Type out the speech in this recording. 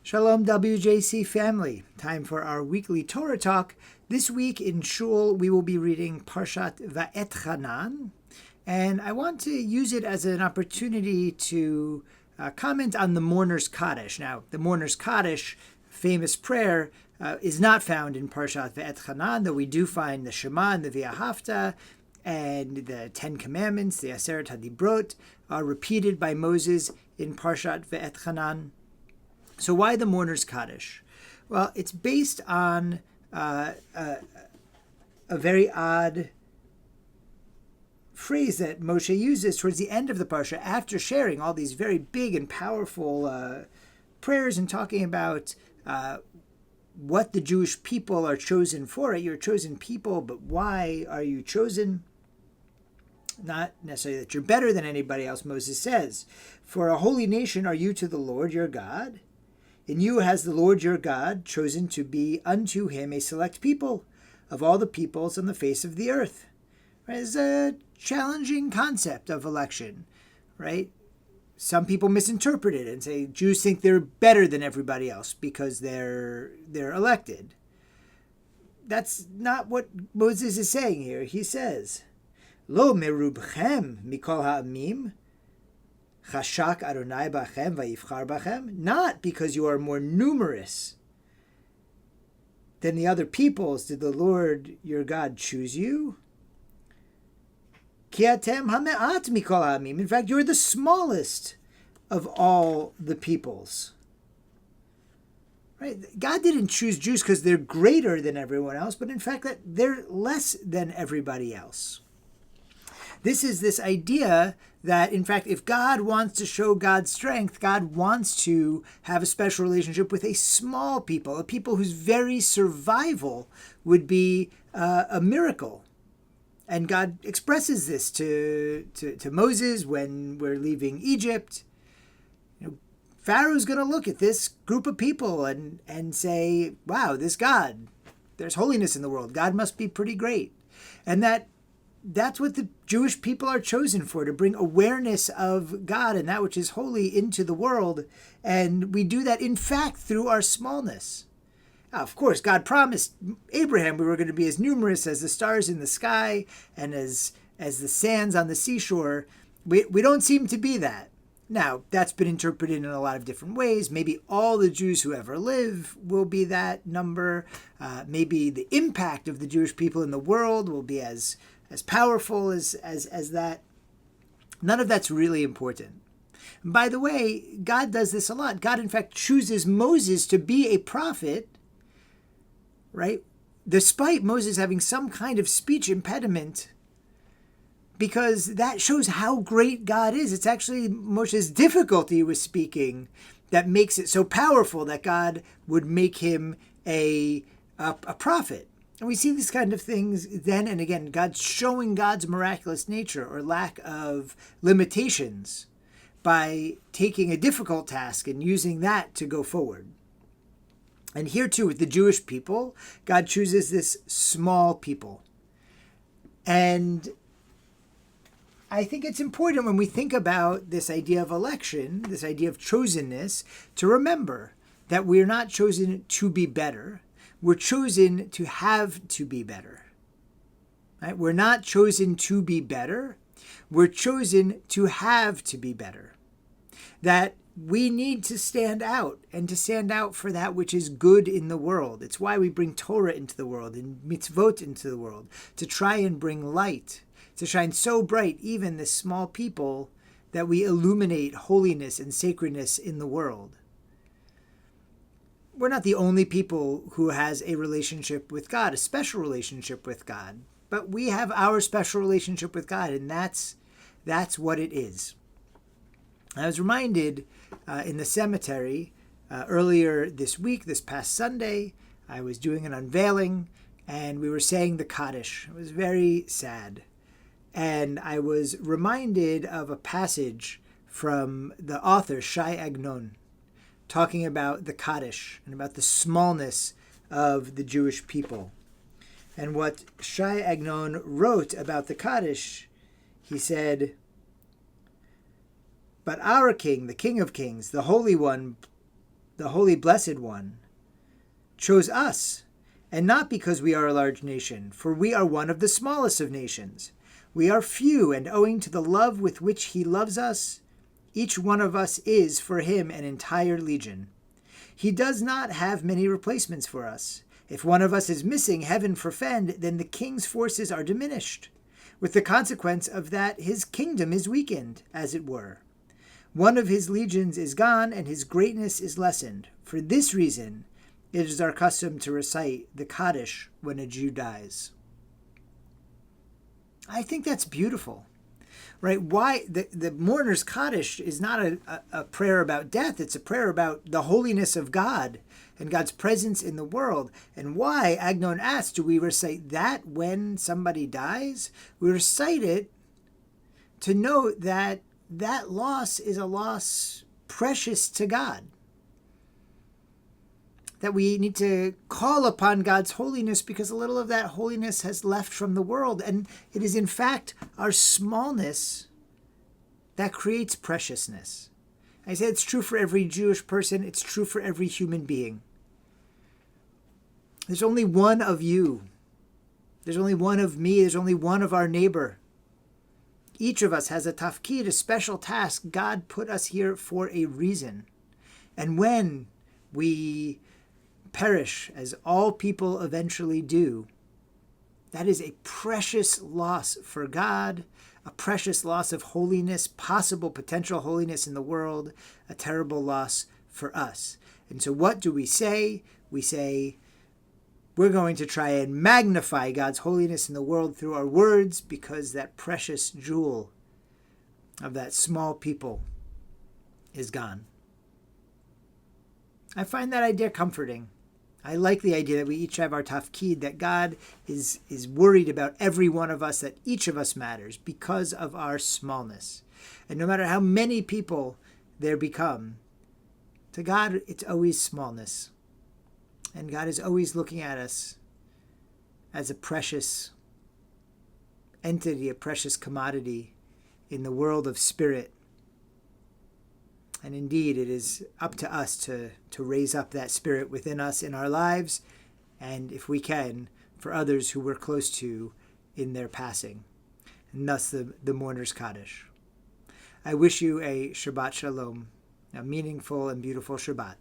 Shalom WJC family. Time for our weekly Torah talk. This week in Shul we will be reading Parshat Va-etchanan, and I want to use it as an opportunity to comment on the Mourner's Kaddish. Now, the Mourner's Kaddish, famous prayer, is not found in Parshat Va-etchanan, though we do find the neshamah and the V'ahavta and the Ten Commandments, the Aseret HaDibrot, are repeated by Moses in Parshat Va-etchanan. So why the Mourner's Kaddish? Well, it's based on a very odd phrase that Moshe uses towards the end of the Parsha after sharing all these very big and powerful prayers and talking about what the Jewish people are chosen for. You're a chosen people, but why are you chosen? Not necessarily that you're better than anybody else, Moses says. For a holy nation are you to the Lord your God. And you has the Lord your God chosen to be unto him a select people of all the peoples on the face of the earth. Right? It's a challenging concept of election, right? Some people misinterpret it and say Jews think they're better than everybody else because they're elected. That's not what Moses is saying here. He says, Lo merubchem mikol ha'amim, Chashak Adonai bachem vayivchar bachem, not because you are more numerous than the other peoples did the Lord your God choose you. Ki atem hame'at mikol ha'amim. In fact, you're the smallest of all the peoples. Right? God didn't choose Jews because they're greater than everyone else, but in fact that they're less than everybody else. This is this idea that, in fact, if God wants to show God's strength, God wants to have a special relationship with a small people, a people whose very survival would be a miracle. And God expresses this to Moses when we're leaving Egypt. Pharaoh's going to look at this group of people and say, wow, this God, there's holiness in the world. God must be pretty great. And that's what the Jewish people are chosen for, to bring awareness of God and that which is holy into the world. And we do that, in fact, through our smallness. Now, of course, God promised Abraham we were going to be as numerous as the stars in the sky and as the sands on the seashore. We don't seem to be that. Now, that's been interpreted in a lot of different ways. Maybe all the Jews who ever live will be that number. Maybe the impact of the Jewish people in the world will be as powerful as that. None of that's really important. And by the way, God does this a lot. God, in fact, chooses Moses to be a prophet, right? Despite Moses having some kind of speech impediment, because that shows how great God is. It's actually Moshe's difficulty with speaking that makes it so powerful that God would make him a prophet. And we see these kind of things then and again. God's showing God's miraculous nature or lack of limitations by taking a difficult task and using that to go forward. And here too, with the Jewish people, God chooses this small people. And I think it's important when we think about this idea of election, this idea of chosen-ness, to remember that we're not chosen to be better. We're chosen to have to be better. Right? We're not chosen to be better. We're chosen to have to be better. That we need to stand out and to stand out for that which is good in the world. It's why we bring Torah into the world and mitzvot into the world, to try and bring light, to shine so bright, even the small people, that we illuminate holiness and sacredness in the world. We're not the only people who has a relationship with God, a special relationship with God, but we have our special relationship with God, and that's what it is. I was reminded in the cemetery earlier this week, this past Sunday, I was doing an unveiling, and we were saying the Kaddish. It was very sad. And I was reminded of a passage from the author, Shai Agnon, talking about the Kaddish and about the smallness of the Jewish people. And what Shai Agnon wrote about the Kaddish, he said, "But our King, the King of Kings, the Holy One, the Holy Blessed One, chose us, and not because we are a large nation, for we are one of the smallest of nations. We are few, and owing to the love with which he loves us, each one of us is for him an entire legion. He does not have many replacements for us. If one of us is missing, heaven forfend, then the king's forces are diminished, with the consequence of that his kingdom is weakened, as it were. One of his legions is gone, and his greatness is lessened. For this reason, it is our custom to recite the Kaddish when a Jew dies. I think that's beautiful, right? Why the Mourner's Kaddish is not a prayer about death. It's a prayer about the holiness of God and God's presence in the world. And why, Agnon asks, do we recite that when somebody dies? We recite it to note that that loss is a loss precious to God. That we need to call upon God's holiness because a little of that holiness has left from the world. And it is in fact our smallness that creates preciousness. I say it's true for every Jewish person. It's true for every human being. There's only one of you. There's only one of me. There's only one of our neighbor. Each of us has a tafkid, a special task. God put us here for a reason. And when we perish, as all people eventually do, that is a precious loss for God, a precious loss of holiness, possible potential holiness in the world, a terrible loss for us. And so what do we say? We say, we're going to try and magnify God's holiness in the world through our words, because that precious jewel of that small people is gone. I find that idea comforting. I like the idea that we each have our tafkid, that God is worried about every one of us, that each of us matters because of our smallness. And no matter how many people there become, to God it's always smallness. And God is always looking at us as a precious entity, a precious commodity in the world of spirit. And indeed, it is up to us to raise up that spirit within us in our lives, and if we can, for others who we're close to in their passing. And thus the Mourner's Kaddish. I wish you a Shabbat Shalom, a meaningful and beautiful Shabbat.